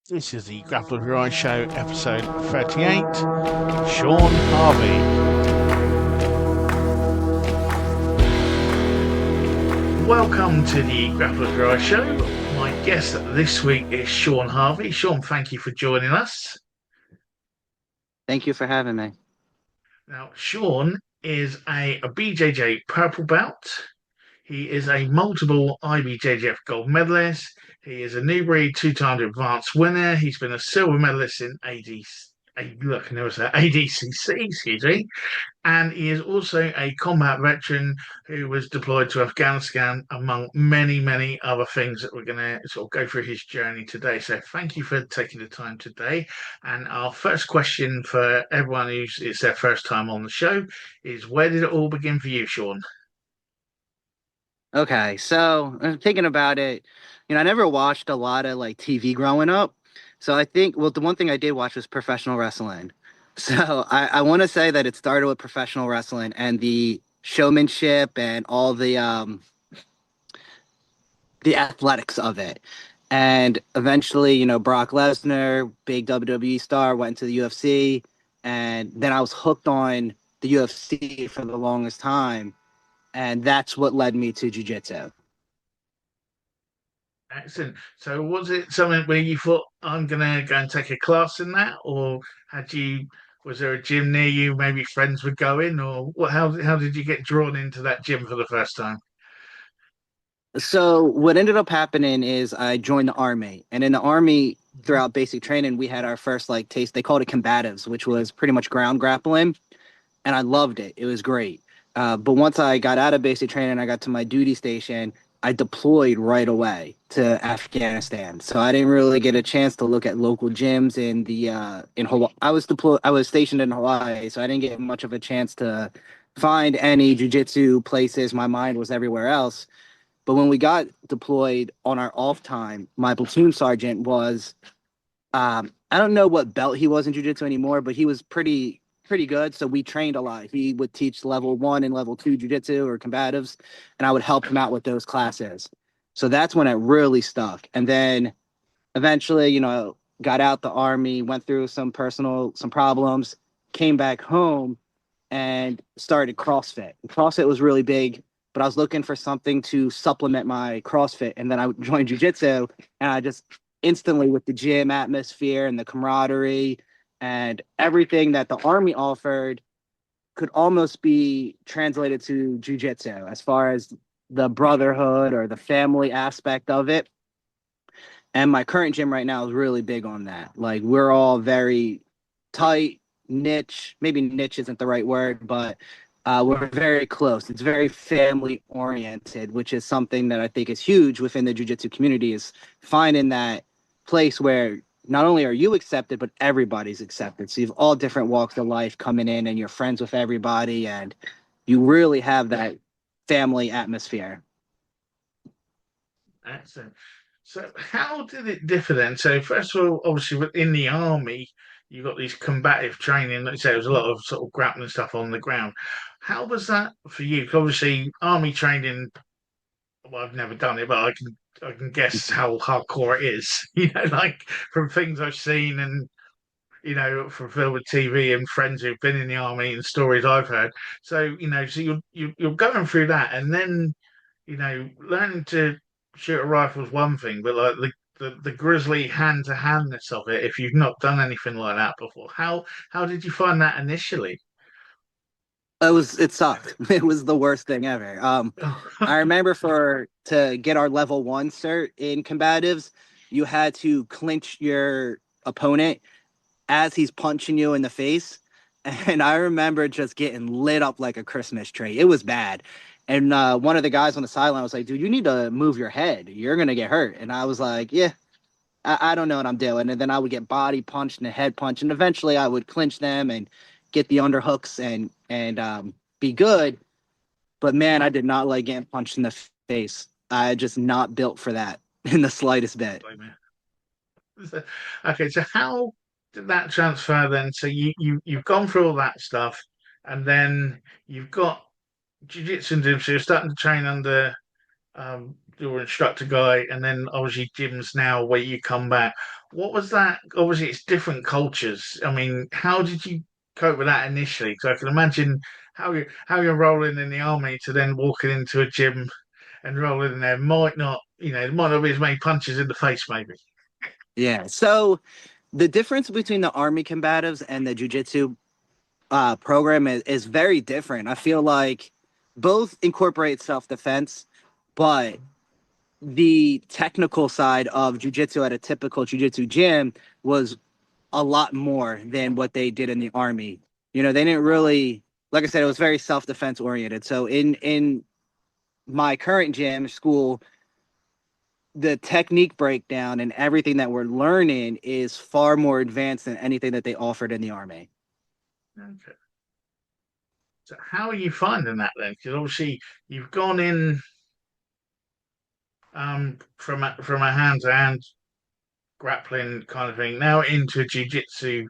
This is the Grapple Dry Show, episode 38. Sean Harvey. Welcome to the Grapple Dry Show. My guest this week is Sean Harvey. Sean, thank you for joining us. Thank you for having me. Now, Sean is a BJJ Purple belt. He is a multiple IBJJF gold medalist. He is a Newbury two-time advanced winner. He's been a silver medalist in ADCC, excuse me. And he is also a combat veteran who was deployed to Afghanistan, among many, many other things that we're going to sort of go through his journey today. So thank you for taking the time today. And our first question for everyone who's it's their first time on the show is, where did it all begin for you, Sean? Okay, so thinking about it, I never watched a lot of like TV growing up. So I think, well, the one thing I did watch was professional wrestling. So I want to say that it started with professional wrestling and the showmanship and all the athletics of it. And eventually, Brock Lesnar, big WWE star, went into the UFC, and then I was hooked on the UFC for the longest time, and that's what led me to jiu-jitsu. Excellent. So was it something where you thought, I'm gonna go and take a class in that, or had you was there a gym near you, maybe friends were going, or what how did you get drawn into that gym for the first time? So what ended up happening is I joined the army, and in the army, Mhm. throughout basic training, we had our first like taste. They called it combatives, which was pretty much ground grappling, and I loved it. It was great. But once I got out of basic training, I got to my duty station. I deployed right away to Afghanistan, so I didn't really get a chance to look at local gyms in Hawaii. I was deployed. I was stationed in Hawaii, so I didn't get much of a chance to find any jujitsu places. My mind was everywhere else. But when we got deployed on our off time, my platoon sergeant was I don't know what belt he was in jiu-jitsu anymore, but he was pretty good. So we trained a lot. He would teach level 1 and level 2 jiu-jitsu or combatives, and I would help him out with those classes. So that's when it really stuck. And then eventually, got out the army, went through some problems, came back home and started CrossFit. CrossFit was really big, but I was looking for something to supplement my CrossFit. And then I joined Jiu-Jitsu, and I just instantly, with the gym atmosphere and the camaraderie and everything that the Army offered, could almost be translated to Jiu-Jitsu as far as the brotherhood or the family aspect of it. And my current gym right now is really big on that. Like, we're all very tight, niche. Maybe niche isn't the right word, but we're very close. It's very family oriented, which is something that I think is huge within the jiu-jitsu community, is finding that place where not only are you accepted, but everybody's accepted. So you have all different walks of life coming in, and you're friends with everybody, and you really have that family atmosphere. Excellent. So how did it differ then? So first of all, obviously within the army, you got these combative training. Like you say, there was a lot of sort of grappling stuff on the ground. How was that for you? 'Cause obviously, army training, well, I've never done it, but I can guess how hardcore it is. Like from things I've seen and from film and TV and friends who've been in the army and stories I've heard. So so you're going through that, and then learning to shoot a rifle is one thing, but like the grisly hand to handness of it, if you've not done anything like that before, how did you find that initially? It sucked. It was the worst thing ever. I remember for to get our level 1 cert in combatives, you had to clinch your opponent as he's punching you in the face. And I remember just getting lit up like a Christmas tree. It was bad. And one of the guys on the sideline was like, dude, you need to move your head. You're going to get hurt. And I was like, yeah, I don't know what I'm doing. And then I would get body punched and a head punch. And eventually I would clinch them and get the underhooks and be good. But man, I did not like getting punched in the face. I just not built for that in the slightest bit. Okay, so how did that transfer then? So you've gone through all that stuff, and then you've got jiu-jitsu and so you're starting to train under your instructor guy, and then obviously gyms now where you come back. What was that? Obviously, it's different cultures. I mean, how did you cope with that initially? Because I can imagine how you're rolling in the army to then walking into a gym and rolling in there might not, there might not be as many punches in the face, maybe. Yeah. So the difference between the Army combatives and the Jiu-Jitsu program is very different. I feel like both incorporate self-defense, but the technical side of jiu-jitsu at a typical jiu-jitsu gym was a lot more than what they did in the Army. They didn't really, like I said, it was very self-defense oriented. So in my current gym school, the technique breakdown and everything that we're learning is far more advanced than anything that they offered in the Army. Okay. So how are you finding that then? Because obviously you've gone in from a hand to hand grappling kind of thing now into a jiu-jitsu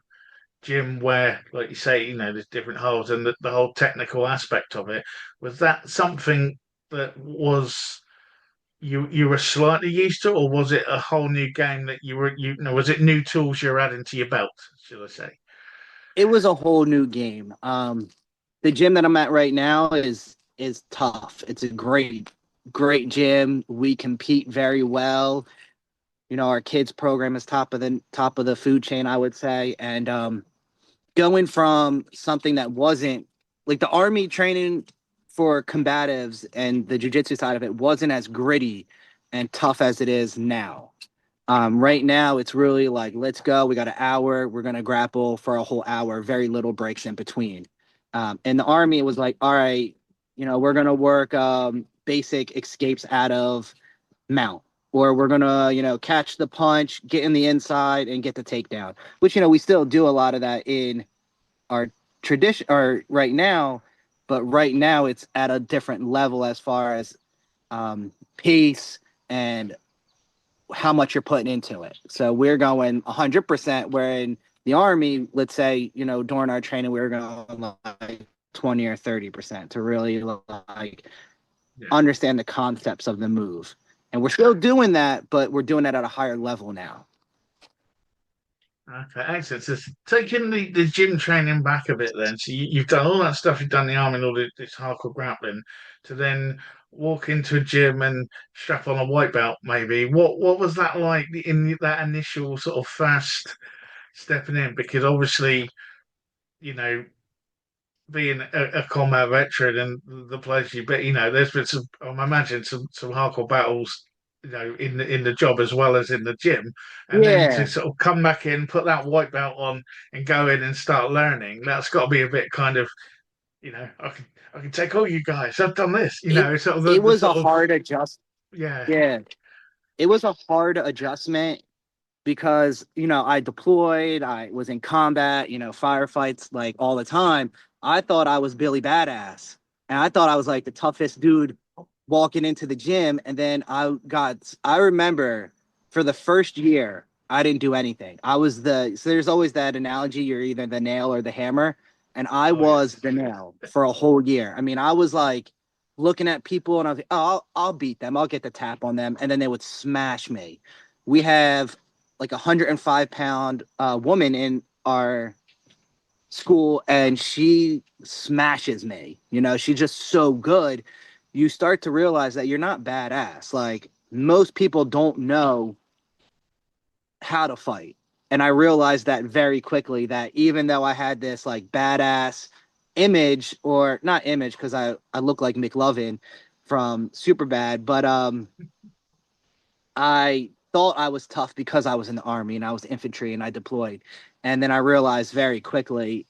gym where, like you say, there's different holds and the whole technical aspect of it. Was that something that you were slightly used to, or was it a whole new game that was it new tools you're adding to your belt, should I say? It was a whole new game. The gym that I'm at right now is tough. It's a great gym. We compete very well. Our kids program is top of the food chain, I would say. And going from something that wasn't like the Army training for combatives and the jiu-jitsu side of it wasn't as gritty and tough as it is now. Right now, it's really like, let's go. We got an hour. We're going to grapple for a whole hour, very little breaks in between. In the Army, it was like, all right, we're going to work basic escapes out of mount, or we're going to, catch the punch, get in the inside, and get the takedown, which, we still do a lot of that in our tradition or right now, but right now it's at a different level as far as pace and how much you're putting into it. So we're going 100%, where in the Army, let's say, during our training, we were going like 20 or 30% to really like Yeah. understand the concepts of the move. And we're still doing that, but we're doing it at a higher level now. Okay, excellent. So taking the gym training back a bit then. So you've done all that stuff, you've done the army and all this hardcore grappling, to then walk into a gym and strap on a white belt, maybe. What was that like in that initial sort of first stepping in? Because obviously, you know, being a combat veteran and the place you've been, there's been some, I imagine some hardcore battles, in the job as well as in the gym, and then to Yeah. sort of come back in, put that white belt on, and go in and start learning. That's got to be a bit kind of, I can take all you guys. I've done this, It sort of it the was a sort of hard adjust. yeah, Yeah. It was a hard adjustment because, I deployed, I was in combat, firefights like all the time. I thought I was Billy Badass. And I thought I was like the toughest dude walking into the gym. And then I remember for the first year, I didn't do anything. So there's always that analogy, you're either the nail or the hammer. And I oh yeah, was the nail for a whole year. I mean, I was like looking at people and I was like, oh, I'll beat them. I'll get the tap on them. And then they would smash me. We have like 105-pound woman in our school, and she smashes me. She's just so good. You start to realize that you're not badass. Like, most people don't know how to fight. And I realized that very quickly, that even though I had this like badass image, or not image, because I look like McLovin from Superbad, but I thought I was tough because I was in the Army and I was infantry and I deployed. And then I realized very quickly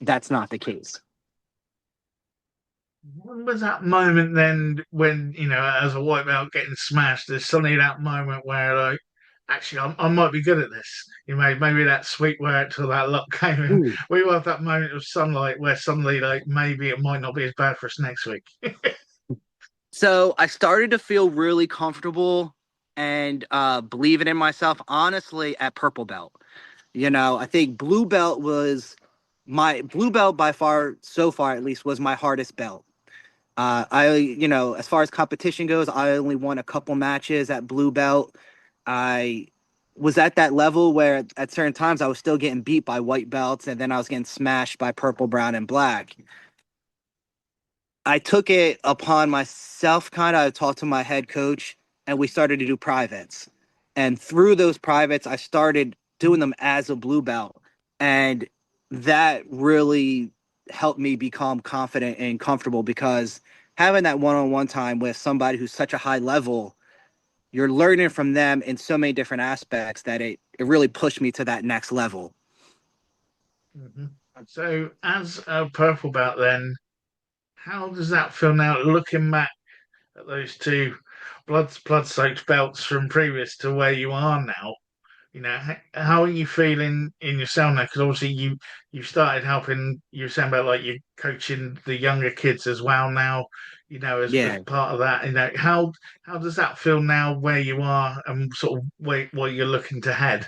that's not the case. when was that moment then when, as a white belt getting smashed, there's suddenly that moment where like, actually, I might be good at this. Maybe that sweet work till that luck came in. Ooh. We will have that moment of sunlight where suddenly, like, maybe it might not be as bad for us next week. So I started to feel really comfortable and believing in myself, honestly, at purple belt. I think blue belt by far, so far at least, was my hardest belt. As far as competition goes, I only won a couple matches at blue belt. I was at that level where at certain times I was still getting beat by white belts, and then I was getting smashed by purple, brown, and black. I took it upon myself, kind of. I talked to my head coach, and we started to do privates. And through those privates, I started doing them as a blue belt. And that really helped me become confident and comfortable because having that one on one time with somebody who's such a high level, you're learning from them in so many different aspects that it really pushed me to that next level. Hmm. So, as a purple belt, then, how does that feel now, looking back at those two blood-soaked belts from previous to where you are now? How are you feeling in yourself now? Because obviously you started helping. You were saying about like you're coaching the younger kids as well now. As Yeah. part of that. How does that feel now where you are and sort of where you're looking to head?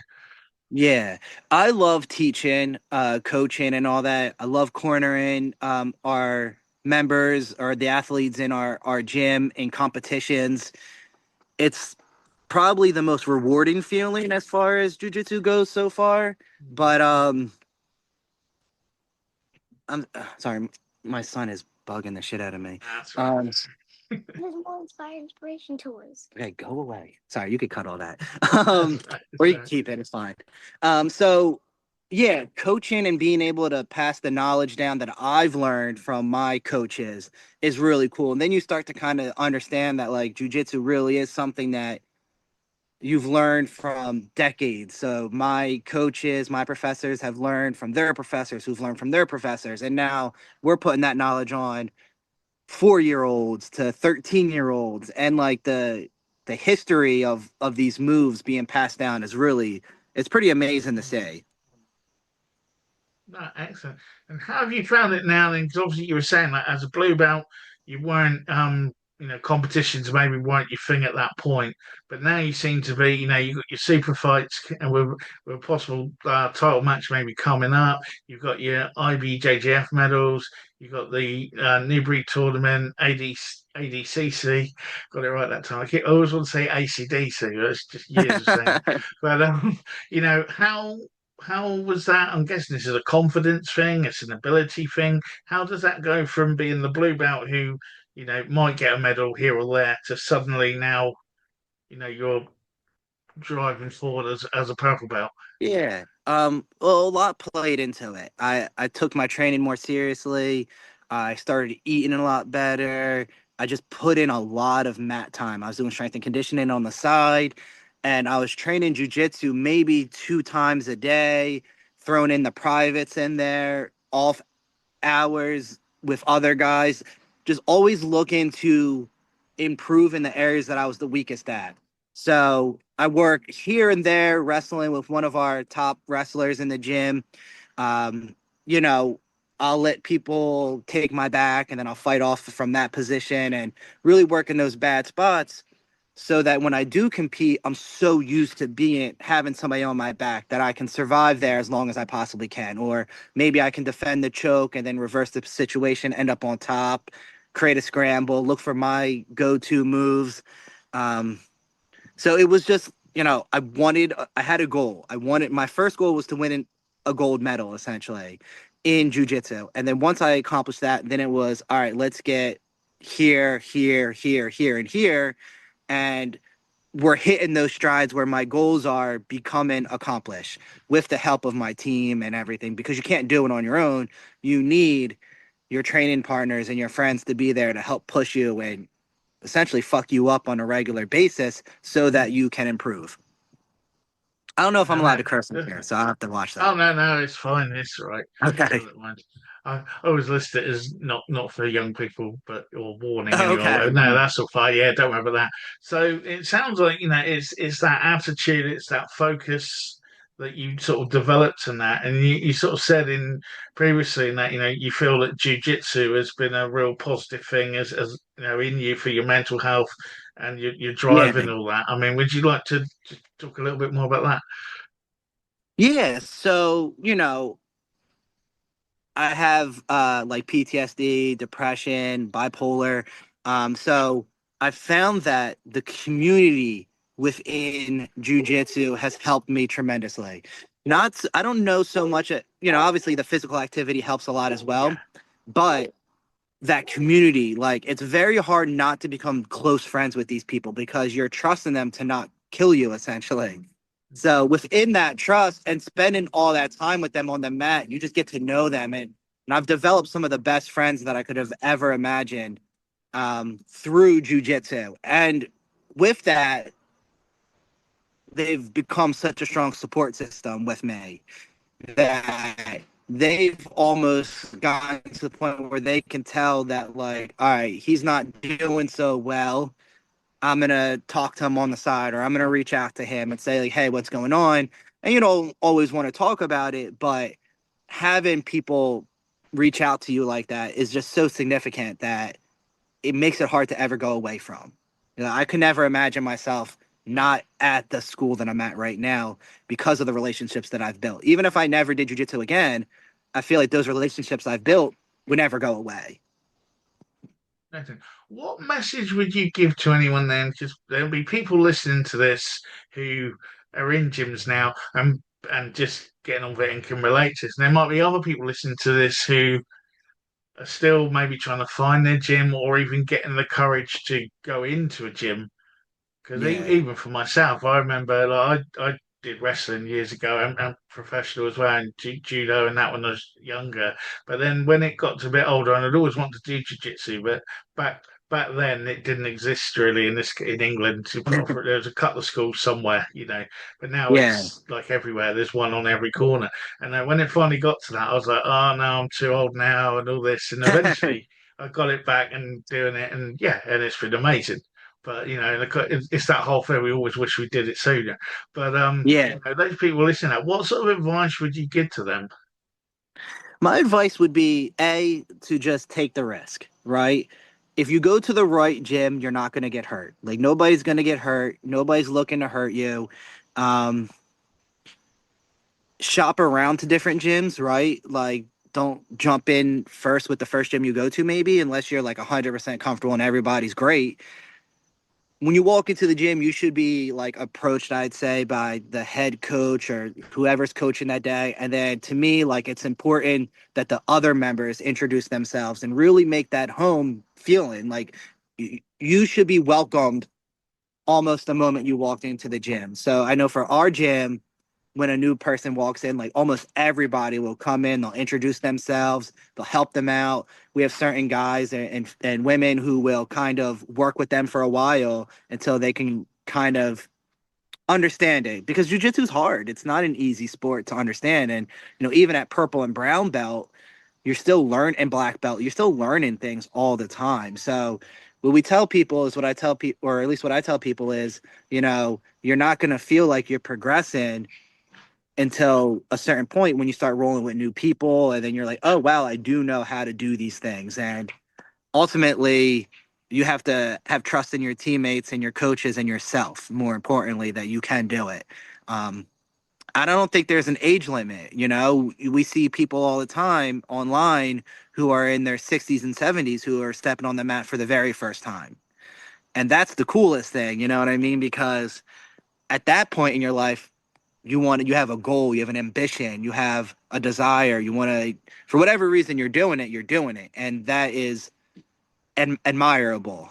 Yeah, I love teaching, coaching, and all that. I love cornering our members or the athletes in our gym in competitions. It's probably the most rewarding feeling as far as jujitsu goes so far. But I'm sorry, my son is bugging the shit out of me. That's right. Um, There's more inspired inspiration tours. Okay, go away. Sorry, you could cut all that. That's Um, right. or That's you can right. keep it. It's fine. So yeah, coaching and being able to pass the knowledge down that I've learned from my coaches is really cool. And then you start to kind of understand that like jujitsu really is something that you've learned from decades. So my coaches, my professors have learned from their professors who've learned from their professors. And now we're putting that knowledge on 4 year olds to 13 year olds, and like the history of these moves being passed down is really, it's pretty amazing to say. No, excellent. And how have you found it now then? Because obviously you were saying that as a blue belt, you weren't, competitions maybe weren't your thing at that point, but now you seem to be, you've got your super fights and with a possible title match maybe coming up. You've got your IBJJF medals. You've got the New Breed Tournament, ADCC. Got it right that time. I always want to say ACDC. It's just years of saying it. But, how was that? I'm guessing this is a confidence thing, it's an ability thing. How does that go from being the blue belt who, might get a medal here or there to suddenly now, you're driving forward as a purple belt? Yeah. Well, a lot played into it. I took my training more seriously. I started eating a lot better. I just put in a lot of mat time. I was doing strength and conditioning on the side, and I was training jujitsu maybe 2 times a day, throwing in the privates in there, off hours with other guys, just always looking to improve in the areas that I was the weakest at. So I work here and there wrestling with one of our top wrestlers in the gym. Um, you know, I'll let people take my back and then I'll fight off from that position and really work in those bad spots so that when I do compete, I'm so used to being having somebody on my back that I can survive there as long as I possibly can. Or maybe I can defend the choke and then reverse the situation, end up on top, create a scramble, look for my go-to moves. Um, so it was just, I had a goal. My first goal was to win a gold medal essentially in jujitsu. And then once I accomplished that, then it was, all right, let's get here, here, here, here, and here, and we're hitting those strides where my goals are becoming accomplished with the help of my team and everything, because you can't do it on your own. You need your training partners and your friends to be there to help push you and essentially fuck you up on a regular basis so that you can improve. I don't know if I'm No, allowed no. to curse in here, so I'll have to watch Oh that. no, no, it's fine. It's all right. Okay. Don't mind. I always list it as not for young people, but or warning anyway. Okay. No, that's all fine. Yeah, don't worry about that. So it sounds like it's that attitude, it's that focus that you sort of developed in that, and you sort of said in previously in that you feel that jujitsu has been a real positive thing as in you for your mental health and your Yeah. drive and all that. I mean, would you like to talk a little bit more about that? Yeah. So, I have like PTSD, depression, bipolar. So I found that the community within jujitsu has helped me tremendously. Not, I don't know so much. Obviously the physical activity helps a lot as well, Yeah, but that community, like it's very hard not to become close friends with these people because you're trusting them to not kill you essentially. So within that trust and spending all that time with them on the mat, you just get to know them. And I've developed some of the best friends that I could have ever imagined through jujitsu. And with that, they've become such a strong support system with me that they've almost gotten to the point where they can tell that, like, all right, he's not doing so well. I'm gonna talk to him on the side, or I'm gonna reach out to him and say, like, hey, what's going on? And you don't always want to talk about it, but having people reach out to you like that is just so significant that it makes it hard to ever go away from. I could never imagine myself not at the school that I'm at right now because of the relationships that I've built. Even if I never did jujitsu again, I feel like those relationships I've built would never go away. excellent. What message would you give to anyone then? Because there'll be people listening to this who are in gyms now and just getting on with it and can relate to this. And there might be other people listening to this who are still maybe trying to find their gym or even getting the courage to go into a gym. Because Yeah. even for myself, I remember like I did wrestling years ago and professional as well, and judo and that when I was younger. But then when it got to a bit older, and I'd always wanted to do jiu-jitsu, but back back then it didn't exist really in England. There was a couple of schools somewhere, but now Yeah. it's like everywhere. There's one on every corner. And then when it finally got to that, I was like, oh no, I'm too old now, and all this. And eventually I got it back and doing it, and yeah, and it's been amazing. But it's that whole thing. We always wish we did it sooner. But Yeah. those people listening, what sort of advice would you give to them? My advice would be A, to just take the risk, right? If you go to the right gym, you're not going to get hurt. Like, nobody's going to get hurt. Nobody's looking to hurt you. Um, Shop around to different gyms, right? Like, don't jump in first with the first gym you go to, maybe, unless you're like 100% comfortable and everybody's great. When you walk into the gym, you should be like approached, I'd say, by the head coach or whoever's coaching that day. And then to me, like, it's important that the other members introduce themselves and really make that home feeling. Like, you should be welcomed almost the moment you walked into the gym. So I know for our gym, when a new person walks in, like almost everybody will come in, they'll introduce themselves, they'll help them out. We have certain guys and women who will kind of work with them for a while until they can kind of understand it, because jujitsu is hard. It's not an easy sport to understand. And, even at purple and brown belt, you're still learning, and black belt, you're still learning things all the time. So what we tell people is what I tell people, or at least what I tell people is, you're not going to feel like you're progressing until a certain point when you start rolling with new people, and then you're like, oh wow, I do know how to do these things. And ultimately, you have to have trust in your teammates and your coaches and yourself, more importantly, that you can do it. um, I don't think there's an age limit. We see people all the time online who are in their 60s and 70s who are stepping on the mat for the very first time, and that's the coolest thing, you know what I mean? Because at that point in your life, you have a goal, you have an ambition, you have a desire, you want to, for whatever reason you're doing it, and that is admirable.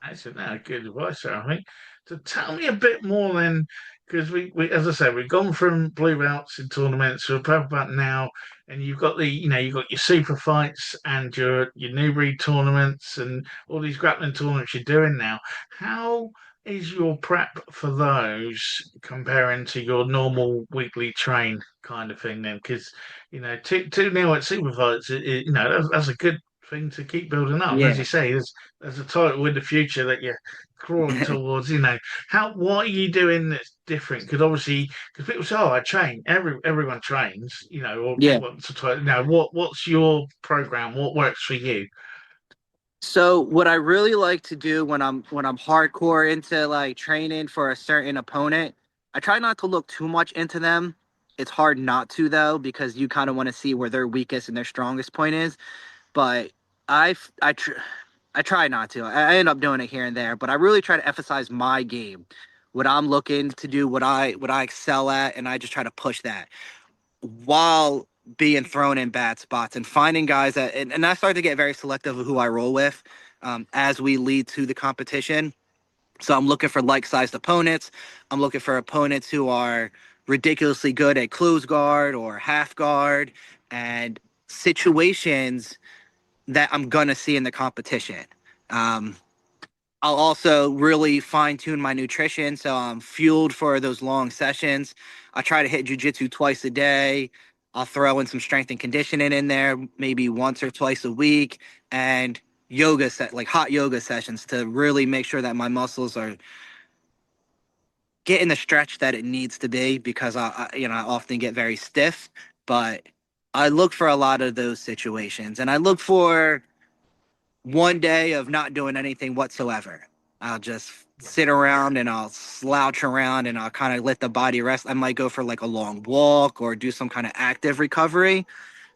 That's a good advice, there, I think. So tell me a bit more then, because as I said, we've gone from blue belts in tournaments to a purple belt now, and you've got your super fights and your new breed tournaments and all these grappling tournaments you're doing now. How is your prep for those comparing to your normal weekly train kind of thing then? Because two nil at super fights, that's a good thing to keep building up. And as you Yeah. say, there's a title in the future that you're crawling towards. What are you doing that's different? Because obviously, because people say, "Oh, I train." Everyone trains, or Yeah. once or twice. What's your program? What works for you? So what I really like to do when I'm hardcore into like training for a certain opponent, I try not to look too much into them. It's hard not to though because you kind of want to see where their weakest and their strongest point is. But I I tr- I try not to. I end up doing it here and there, but I really try to emphasize my game, what I'm looking to do, what I excel at, and I just try to push that while being thrown in bad spots and finding guys that and I start to get very selective of who I roll with as we lead to the competition. So I'm looking for like-sized opponents. I'm looking for opponents who are ridiculously good at close guard or half guard and situations that I'm gonna see in the competition. Um, I'll also really fine tune my nutrition so I'm fueled for those long sessions. I try to hit jujitsu twice a day. I'll throw in some strength and conditioning in there, maybe once or twice a week, and like hot yoga sessions to really make sure that my muscles are getting the stretch that it needs to be because I often get very stiff, but I look for a lot of those situations and I look for one day of not doing anything whatsoever. I'll just Yeah. sit around and I'll slouch around and I'll kind of let the body rest. I might go for like a long walk or do some kind of active recovery,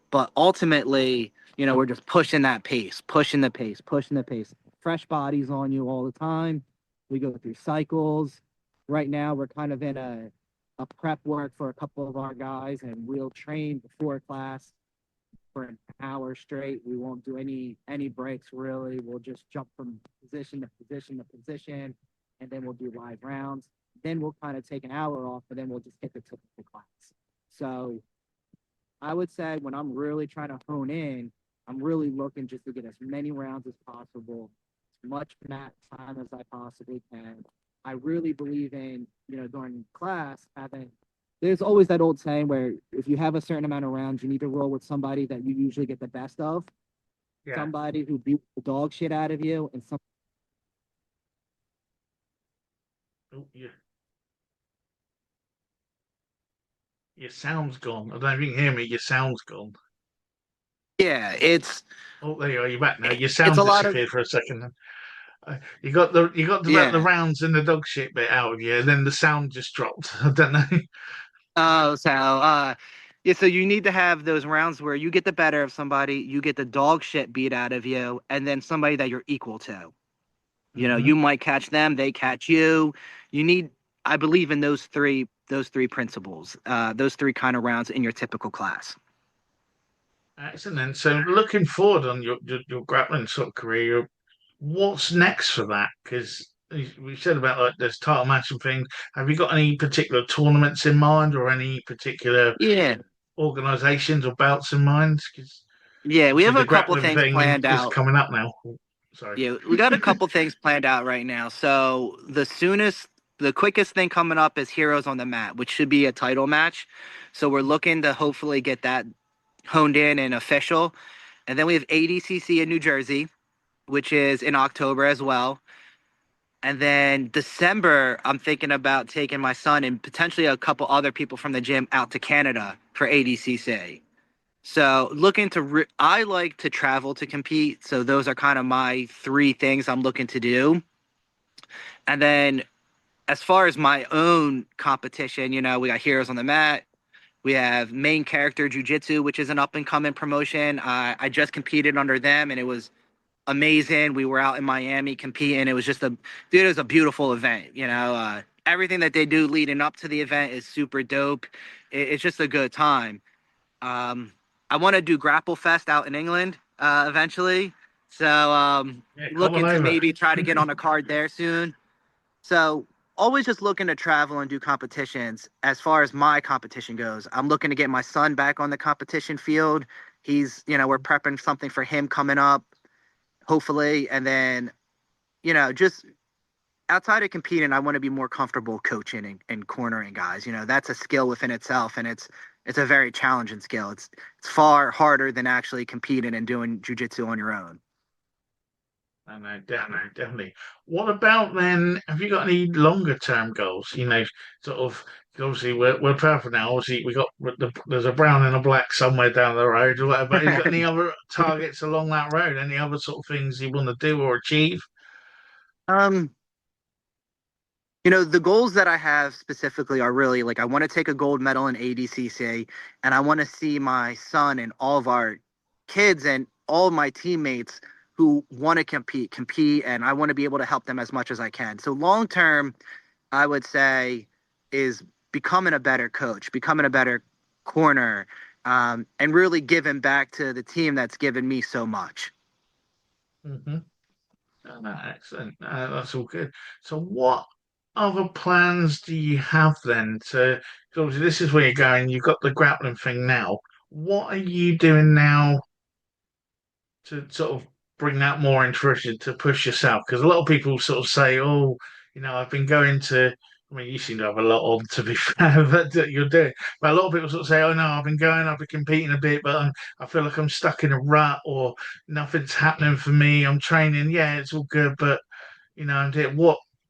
but ultimately, we're just pushing that pace, pushing the pace, pushing the pace. Fresh bodies on you all the time. We go through cycles. Right now, we're kind of in a prep work for a couple of our guys, and we'll train before class for an hour straight. We won't do any breaks really. We'll just jump from position to position to position, and then we'll do live rounds. Then we'll kind of take an hour off, and then we'll just hit the typical class. So I would say when I'm really trying to hone in, I'm really looking just to get as many rounds as possible, as much mat time as I possibly can. I really believe in, during class, there's always that old saying where if you have a certain amount of rounds, you need to roll with somebody that you usually get the best of, Yeah. somebody who beat the dog shit out of you, and some. Oh, yeah. Your sound's gone. I don't know if you can hear me. Your sound's gone. Yeah, Oh, there you are. You're back now. Your it's sound a lot of disappeared for a second. You got the yeah. rounds and the dog shit bit out of you, and then the sound just dropped. I don't know. Oh, so yeah, so you need to have those rounds where you get the better of somebody, you get the dog shit beat out of you, and then somebody that you're equal to. You Hmm. might catch them, they catch you. You need, I believe in those three principles, those three kind of rounds in your typical class. Excellent. So, looking forward on your grappling sort of career, what's next for that? Because we said about like this title match and things. Have you got any particular tournaments in mind, or any particular Yeah. organizations or bouts in mind? Because Yeah, we obviously have the a couple grappling things thing planned is out. coming up now. Oh, sorry. Yeah, we got a couple things planned out right now. So the quickest thing coming up is Heroes on the Mat, which should be a title match. So we're looking to hopefully get that honed in and official. And then we have ADCC in New Jersey, which is in October as well. And then December, I'm thinking about taking my son and potentially a couple other people from the gym out to Canada for ADCC. So I like to travel to compete. So those are kind of my three things I'm looking to do. And then as far as my own competition, we got Heroes on the Mat. We have Main Character Jiu Jitsu, which is an up and coming promotion. I just competed under them and it was amazing. We were out in Miami competing. It was just dude, it was a beautiful event. Everything that they do leading up to the event is super dope. It's just a good time. Um, I want to do Grapple Fest out in England eventually. So Yeah, come on looking to over. maybe try to get on a card there soon. So always just looking to travel and do competitions. As far as my competition goes, I'm looking to get my son back on the competition field. We're prepping something for him coming up, hopefully. And then, just outside of competing, I want to be more comfortable coaching and cornering guys. That's a skill within itself, and it's a very challenging skill. It's far harder than actually competing and doing jujitsu on your own. I know, definitely, definitely. What about then? Have you got any longer term goals? Sort of. Obviously, we're perfect now. Obviously, there's a brown and a black somewhere down the road or whatever. But have you got any other targets along that road? Any other sort of things you want to do or achieve? um, The goals that I have specifically are really like I want to take a gold medal in ADCC, and I want to see my son and all of our kids and all of my teammates who want to compete, and I want to be able to help them as much as I can. So long term, I would say is becoming a better coach, becoming a better corner, and really giving back to the team that's given me so much. Hmm. No, excellent. That's all good. So, what other plans do you have then? So, 'cause obviously, this is where you're going. You've got the grappling thing now. What are you doing now to sort of bring that more interest to push yourself? Because a lot of people sort of say, "Oh, I've been going to." I mean, you seem to have a lot on, to be fair, that you're doing. But a lot of people sort of say, "Oh no, I've been competing a bit, but I feel like I'm stuck in a rut, or nothing's happening for me. I'm training, yeah, it's all good, but."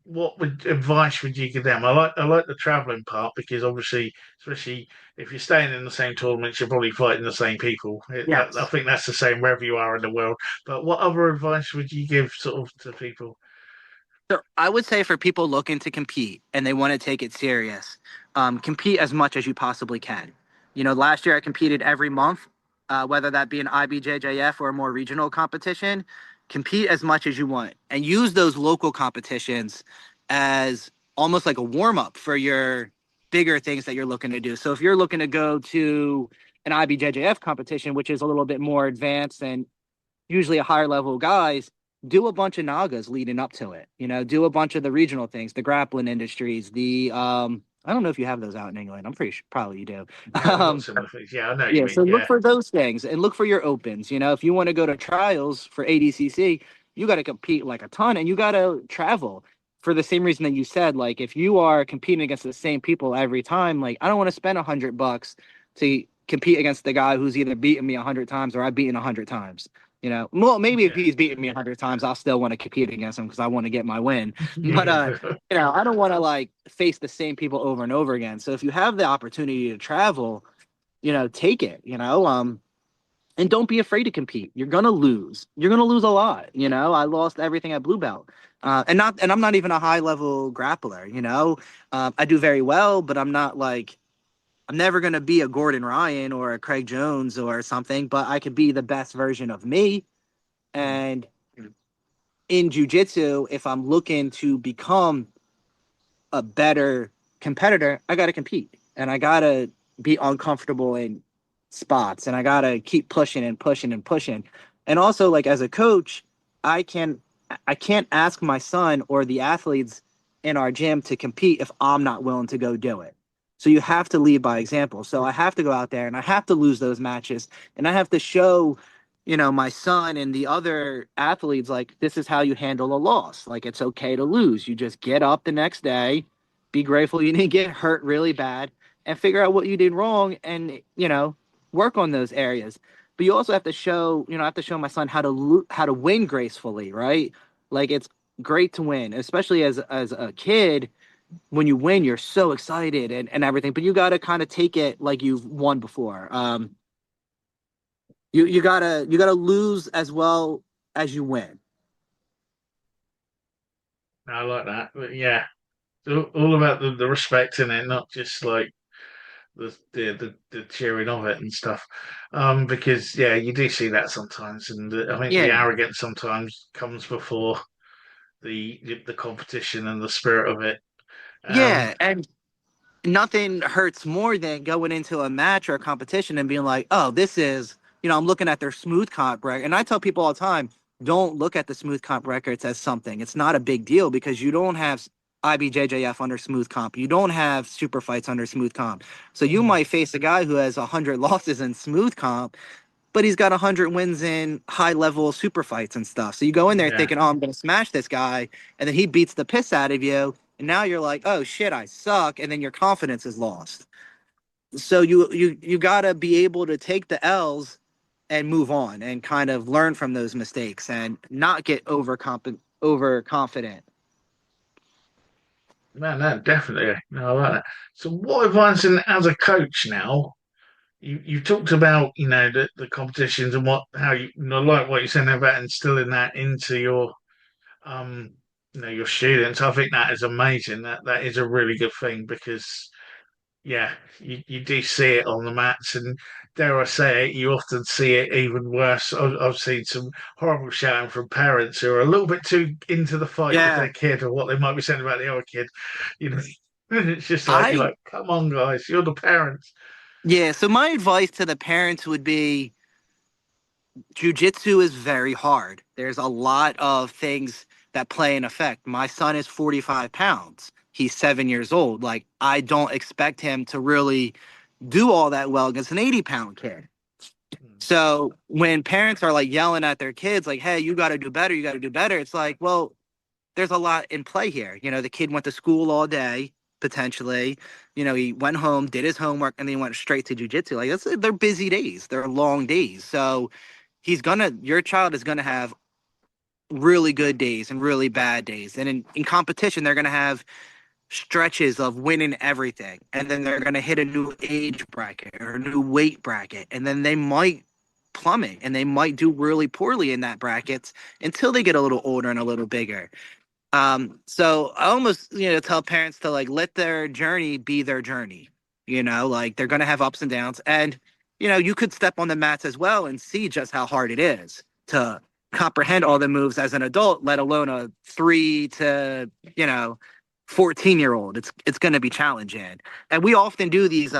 What advice would you give them? I like the traveling part because obviously, especially if you're staying in the same tournaments, you're probably fighting the same people. I Yes. think that's the same wherever you are in the world. But what other advice would you give sort of to people? So I would say for people looking to compete and they want to take it serious, compete as much as you possibly can. Last year I competed every month, whether that be an IBJJF or a more regional competition. Compete as much as you want and use those local competitions as almost like a warm up for your bigger things that you're looking to do. So if you're looking to go to an IBJJF competition, which is a little bit more advanced and usually a higher level guys, do a bunch of nagas leading up to it. Do a bunch of the regional things, the grappling industries, the I don't know if you have those out in England. I'm pretty sure probably you do. Yeah, we've got um similar things. Yeah, I know what you yeah, mean. so look Yeah, for those things and look for your opens. If you want to go to trials for ADCC, you got to compete like a ton and you got to travel for the same reason that you said. Like if you are competing against the same people every time, like I don't want to spend $100 to compete against the guy who's either beaten me 100 times or I've beaten 100 times. Well, maybe if yeah, he's beating me 100 times, I'll still want to compete against him because I want to get my win. But yeah. I don't want to like face the same people over and over again. So if you have the opportunity to travel, take it, and don't be afraid to compete. You're gonna lose. You're gonna lose a lot. I lost everything at blue belt, and I'm not even a high level grappler. I do very well, but I'm not like I'm never gonna be a Gordon Ryan or a Craig Jones or something. But I could be the best version of me. Hmm. And in jujitsu, if I'm looking to become a better competitor, I got to compete and I got to be uncomfortable in spots and I got to keep pushing and pushing and pushing. And also like as a coach, I can I can't ask my son or the athletes in our gym to compete if I'm not willing to go do it. So you have to lead by example. So I have to go out there and I have to lose those matches and I have to show my son and the other athletes, like, this is how you handle a loss. Like, it's okay to lose. You just get up the next day, be grateful you didn't get hurt really bad, and figure out what you did wrong and, work on those areas. But you also have to show, I have to show my son how to win gracefully, right? Like, it's great to win, especially as a kid. When you win, you're so excited and everything, but you got to kind of take it like you've won before. You gotta lose as well as you win. I like that. But yeah, all about the respect in it, not just like the cheering of it and stuff. Because yeah, you do see that sometimes, and I think the Yeah, arrogance sometimes comes before the competition and the spirit of it. Um, yeah, and nothing hurts more than going into a match or a competition and being like, oh, this is, I'm looking at their smooth comp record. And I tell people all the time, don't look at the smooth comp records as something. It's not a big deal because you don't have IBJJF under smooth comp. You don't have super fights under smooth comp. So you mm, might face a guy who has 100 losses in smooth comp, but he's got 100 wins in high level super fights and stuff. So you go in there yeah, thinking, oh, I'm going to smash this guy. And then he beats the piss out of you. And now you're like, oh shit, I suck. And then your confidence is lost. So you got to be able to take the L's and move on and kind of learn from those mistakes and not get overconfident. no, no, definitely. No, I like that. So, what advice, and as a coach now, you talked about the competitions and how like what you're saying about instilling that into your um your students. I think that is amazing. That is a really good thing because yeah, you do see it on the mats, and dare I say it, you often see it even worse. I've seen some horrible shouting from parents who are a little bit too into the fight with Yeah. their kid or what they might be saying about the other kid. You know, it's just like you're I like, come on, guys, you're the parents. Yeah, so my advice to the parents would be jujitsu is very hard. There's a lot of things that play an effect. My son is 45 pounds. He's 7 years old. Like, I don't expect him to really do all that well against an 80-pound kid. Mm, So when parents are like yelling at their kids, like, hey, you got to do better, you got to do better, it's like, well, there's a lot in play here. The kid went to school all day, potentially. He went home, did his homework, and then he went straight to jujitsu. Like, they're busy days, they're long days. So your child is gonna have really good days and really bad days. And in competition, they're gonna have stretches of winning everything. And then they're gonna hit a new age bracket or a new weight bracket. And then they might plummet and they might do really poorly in that brackets until they get a little older and a little bigger. So I almost, tell parents to like let their journey be their journey. Like they're gonna have ups and downs. And, you could step on the mats as well and see just how hard it is to comprehend all the moves as an adult, let alone a 3 to 14-year-old. It's gonna be challenging. And we often do these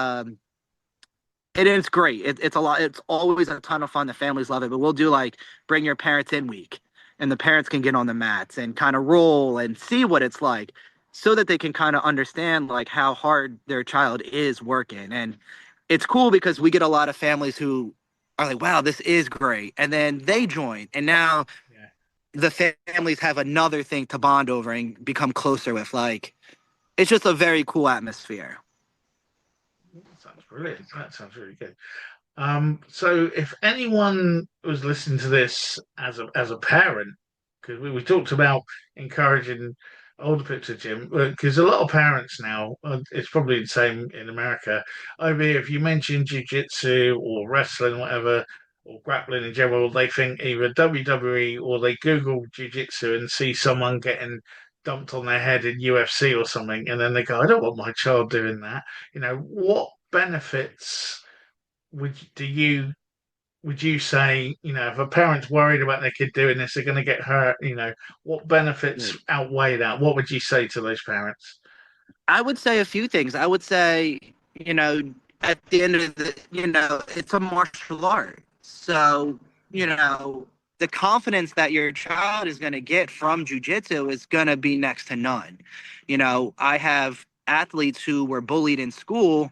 it's great. It's a lot. It's always a ton of fun. The families love it. But we'll do like bring your parents in week, and the parents can get on the mats and kind of roll and see what it's like, so that they can kind of understand like how hard their child is working. And it's cool because we get a lot of families who are like, "Wow, this is great," and then they join, and now yeah, the families have another thing to bond over and become closer with. Like, it's just a very cool atmosphere. that sounds brilliant. That sounds really good. So if anyone was listening to this as a parent, because we talked about encouraging older people to gym, because a lot of parents now, it's probably the same in America. Over here, if you mention jiu-jitsu or wrestling, whatever, or grappling in general, they think either WWE or they Google jiu-jitsu and see someone getting dumped on their head in UFC or something, and then they go, I don't want my child doing that. What benefits do you would you say, if a parent's worried about their kid doing this, they're going to get hurt, what benefits outweigh that? What would you say to those parents? I would say a few things. I would say, at the end of it's a martial art. So, the confidence that your child is going to get from jujitsu is going to be next to none. I have athletes who were bullied in school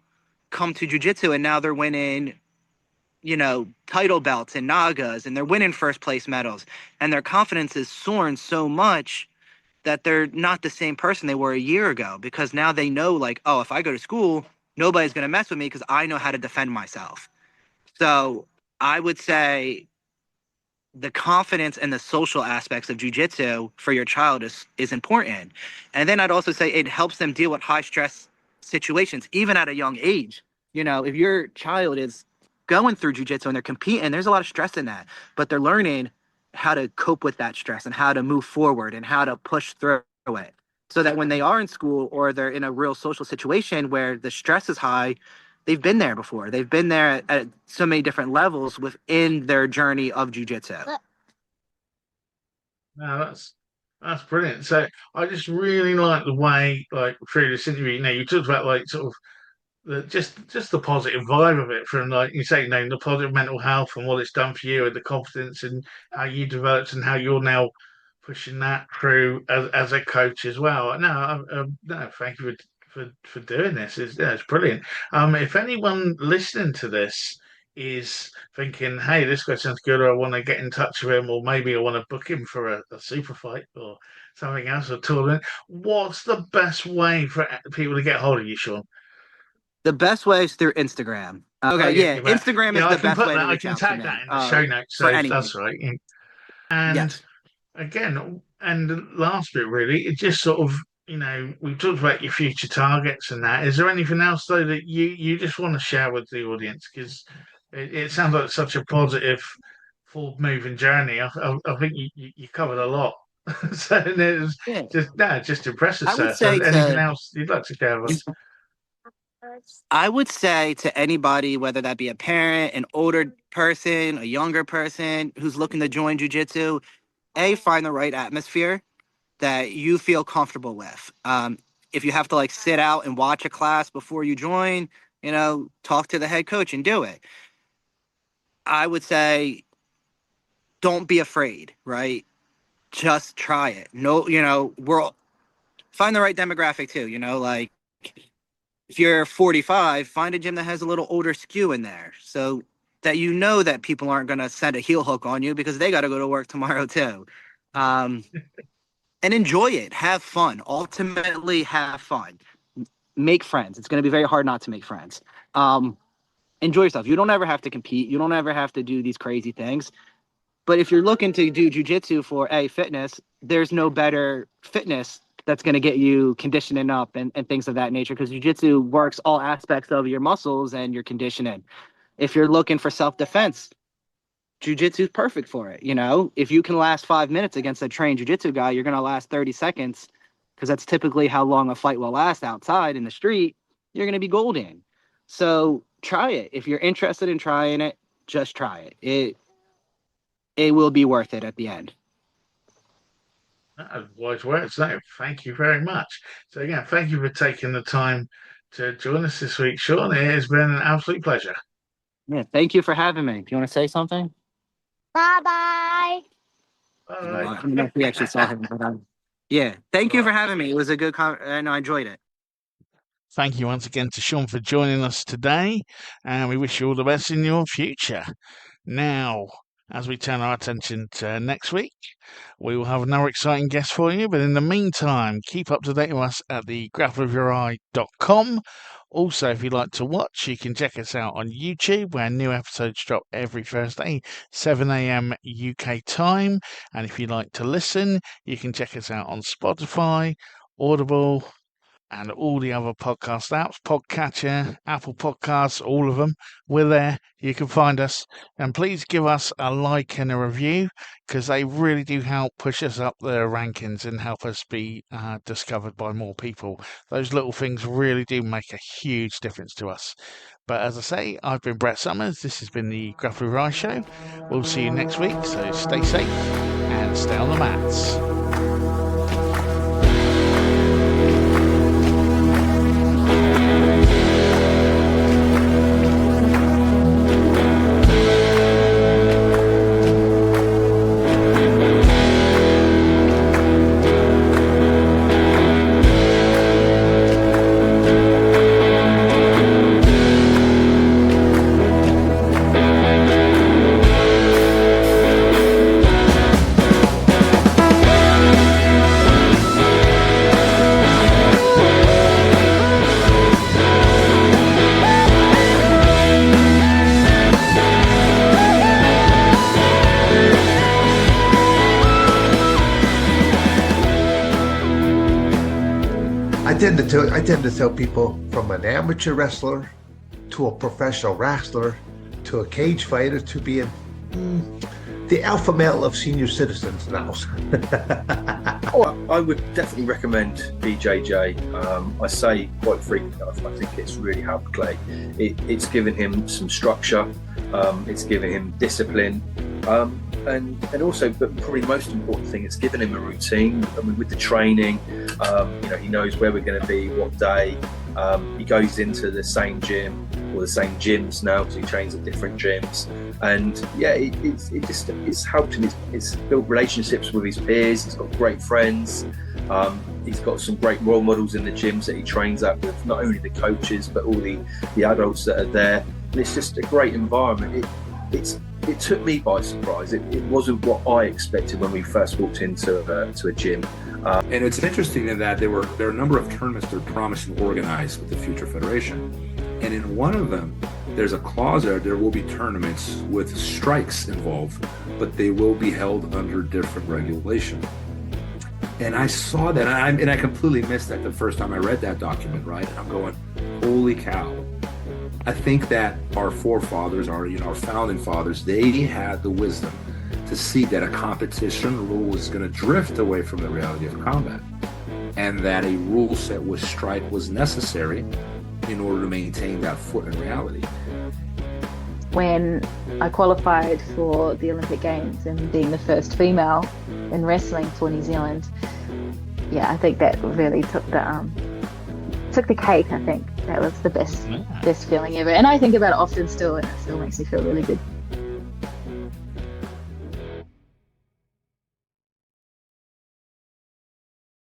come to jujitsu and now they're winning, title belts and nagas and they're winning first place medals. And their confidence is soaring so much that they're not the same person they were a year ago because now they know like, oh, if I go to school, nobody's going to mess with me because I know how to defend myself. So I would say the confidence and the social aspects of jujitsu for your child is important. And then I'd also say it helps them deal with high stress situations, even at a young age. If your child is going through jujitsu and they're competing, there's a lot of stress in that, but they're learning how to cope with that stress and how to move forward and how to push through it. So that when they are in school or they're in a real social situation where the stress is high, they've been there before. They've been there at so many different levels within their journey of jujitsu. No, that's brilliant. So I just really like the way, like through this interview, you talked about like sort of just the positive vibe of it from like you say, the positive mental health and what it's done for you and the confidence and how you developed and how you're now pushing that through as a coach as well. No, no, thank you for doing this. It's brilliant. If anyone listening to this is thinking, hey, this guy sounds good, or I want to get in touch with him, or maybe I want to book him for a super fight or something else, or tournament, what's the best way for people to get hold of you, Sean? The best way is through Instagram. Oh Okay, yeah, yeah, yeah, Instagram is I the can best put way to that. I reach can out to tag that me in the show notes. for So anything. that's right. Yeah. And Yes. again, and the last bit really, it just sort of, we talked about your future targets and that. Is there anything else though that you just want to share with the audience? Because it sounds like such a positive, forward moving journey. I think you covered a lot. So and it was Yeah. just impressive, I would sir. So say anything to else you'd like to cover? I would say to anybody, whether that be a parent, an older person, a younger person who's looking to join jujitsu, find the right atmosphere that you feel comfortable with. If you have to like sit out and watch a class before you join, talk to the head coach and do it. I would say don't be afraid, right? Just try it. No, find the right demographic too, like if you're 45, find a gym that has a little older skew in there so that that people aren't going to send a heel hook on you because they got to go to work tomorrow too. Um, and enjoy it. Have fun. Ultimately, have fun. Make friends. It's going to be very hard not to make friends. Enjoy yourself. You don't ever have to compete. You don't ever have to do these crazy things. But if you're looking to do jujitsu for fitness, there's no better fitness that's going to get you conditioning up and things of that nature because jujitsu works all aspects of your muscles and your conditioning. If you're looking for self-defense, jujitsu is perfect for it. If you can last 5 minutes against a trained jujitsu guy, you're going to last 30 seconds because that's typically how long a fight will last outside in the street. You're going to be golden. So try it. If you're interested in trying it, just try it. It will be worth it at the end. Wise words. No, thank you very much. So again, thank you for taking the time to join us this week, Sean. It has been an absolute pleasure. Yeah, thank you for having me. Do you want to say something? Bye bye. I don't know if we actually saw him, but yeah, thank you for having me. It was a good and I enjoyed it. Thank you once again to Sean for joining us today, and we wish you all the best in your future. Now, as we turn our attention to next week, we will have another exciting guest for you. But in the meantime, keep up to date with us at the grappleofyoureye.com. Also, if you'd like to watch, you can check us out on YouTube, where new episodes drop every Thursday, 7 a.m. UK time. And if you'd like to listen, you can check us out on Spotify, Audible, and all the other podcast apps, Podcatcher, Apple Podcasts, all of them. We're there. You can find us. And please give us a like and a review because they really do help push us up the rankings and help us be discovered by more people. Those little things really do make a huge difference to us. But as I say, I've been Brett Summers. This has been the Grapple with Rye Show. We'll see you next week. So stay safe and stay on the mats. I tend to tell people from an amateur wrestler to a professional wrestler to a cage fighter to being the alpha male of senior citizens now. I would definitely recommend BJJ. I say quite frequently, I think it's really helped Clay. It's given him some structure, it's given him discipline, and also, but probably the most important thing, it's given him a routine. I mean, with the training, he knows where we're going to be, what day. He goes into the same gym or the same gyms now because he trains at different gyms, and yeah, it's helped him. It's built relationships with his peers. He's got great friends. He's got some great role models in the gyms that he trains at, with not only the coaches but all the adults that are there. And it's just a great environment. It took me by surprise. It wasn't what I expected when we first walked into a gym. And it's interesting in that there are a number of tournaments that are promised and organized with the Future Federation. And in one of them, there's a clause there will be tournaments with strikes involved, but they will be held under different regulation. And I saw that, and I completely missed that the first time I read that document, right? And I'm going, holy cow. I think that our forefathers, our founding fathers, they had the wisdom to see that a competition rule was going to drift away from the reality of combat, and that a rule set with strike was necessary in order to maintain that foot in reality. When I qualified for the Olympic Games and being the first female in wrestling for New Zealand, yeah, I think that really took the cake. I think that was the best feeling ever, and I think about it often still, and it still makes me feel really good.